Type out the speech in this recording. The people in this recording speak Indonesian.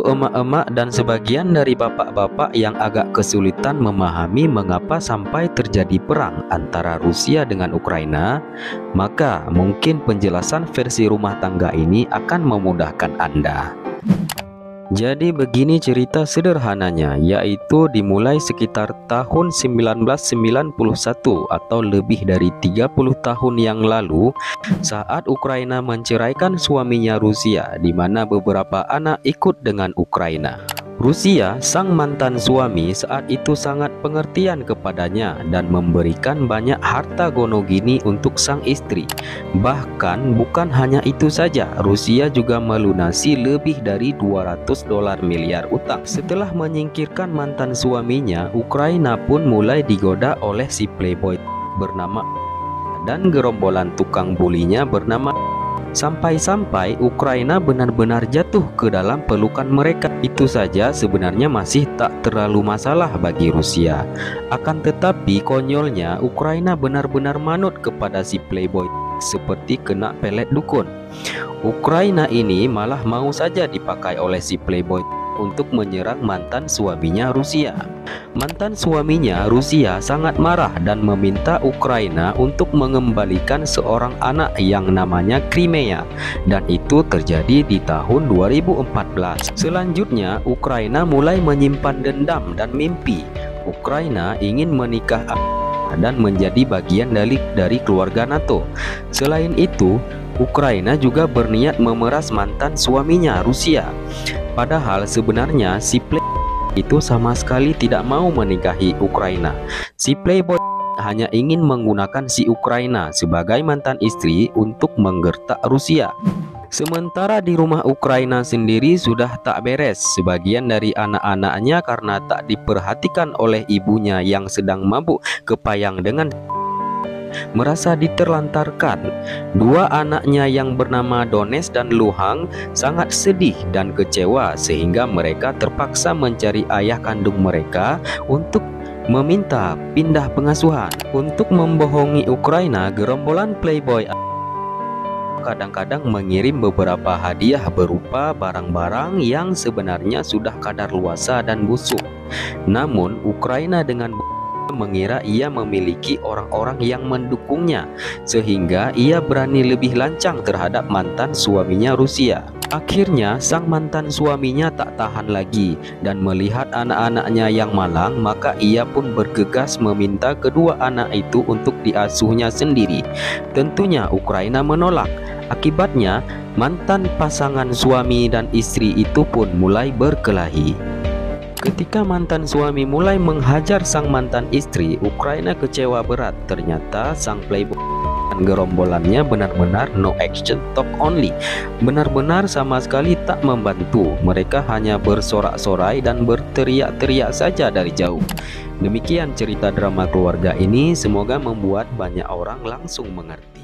emak-emak dan sebagian dari bapak-bapak yang agak kesulitan memahami mengapa sampai terjadi perang antara Rusia dengan Ukraina, maka mungkin penjelasan versi rumah tangga ini akan memudahkan Anda. Jadi begini cerita sederhananya, yaitu dimulai sekitar tahun 1991 atau lebih dari 30 tahun yang lalu, saat Ukraina menceraikan suaminya Rusia, di mana beberapa anak ikut dengan Ukraina. Rusia, sang mantan suami, saat itu sangat pengertian kepadanya dan memberikan banyak harta gono gini untuk sang istri. Bahkan bukan hanya itu saja, Rusia juga melunasi lebih dari 200 dolar miliar utang. Setelah menyingkirkan mantan suaminya, Ukraina pun mulai digoda oleh si playboy bernama dan gerombolan tukang bulinya bernama. Sampai-sampai Ukraina benar-benar jatuh ke dalam pelukan mereka. Itu saja sebenarnya masih tak terlalu masalah bagi Rusia. Akan tetapi konyolnya Ukraina benar-benar manut kepada si playboy seperti kena pelet dukun. Ukraina ini malah mau saja dipakai oleh si playboy untuk menyerang mantan suaminya Rusia. Mantan suaminya Rusia sangat marah dan meminta Ukraina untuk mengembalikan seorang anak yang namanya Crimea, dan itu terjadi di tahun 2014. Selanjutnya Ukraina mulai menyimpan dendam dan mimpi. Ukraina ingin menikah dan menjadi bagian dari keluarga NATO. Selain itu, Ukraina juga berniat memeras mantan suaminya Rusia. Padahal sebenarnya si playboy itu sama sekali tidak mau menikahi Ukraina. Si playboy hanya ingin menggunakan si Ukraina sebagai mantan istri untuk menggertak Rusia. Sementara di rumah Ukraina sendiri sudah tak beres. Sebagian dari anak-anaknya karena tak diperhatikan oleh ibunya yang sedang mabuk kepayang dengan merasa diterlantarkan. Dua anaknya yang bernama Donetsk dan Luhansk sangat sedih dan kecewa sehingga mereka terpaksa mencari ayah kandung mereka untuk meminta pindah pengasuhan. Untuk membohongi Ukraina, gerombolan playboy kadang-kadang mengirim beberapa hadiah berupa barang-barang yang sebenarnya sudah kadaluarsa dan busuk. Namun Ukraina dengan mengira ia memiliki orang-orang yang mendukungnya, sehingga ia berani lebih lancang terhadap mantan suaminya Rusia. Akhirnya sang mantan suaminya tak tahan lagi dan melihat anak-anaknya yang malang, maka ia pun bergegas meminta kedua anak itu untuk diasuhnya sendiri. Tentunya Ukraina menolak. Akibatnya mantan pasangan suami dan istri itu pun mulai berkelahi. Ketika mantan suami mulai menghajar sang mantan istri, Ukraina kecewa berat. Ternyata sang playboy dan gerombolannya benar-benar no action, talk only. Benar-benar sama sekali tak membantu. Mereka hanya bersorak-sorai dan berteriak-teriak saja dari jauh. Demikian cerita drama keluarga ini, semoga membuat banyak orang langsung mengerti.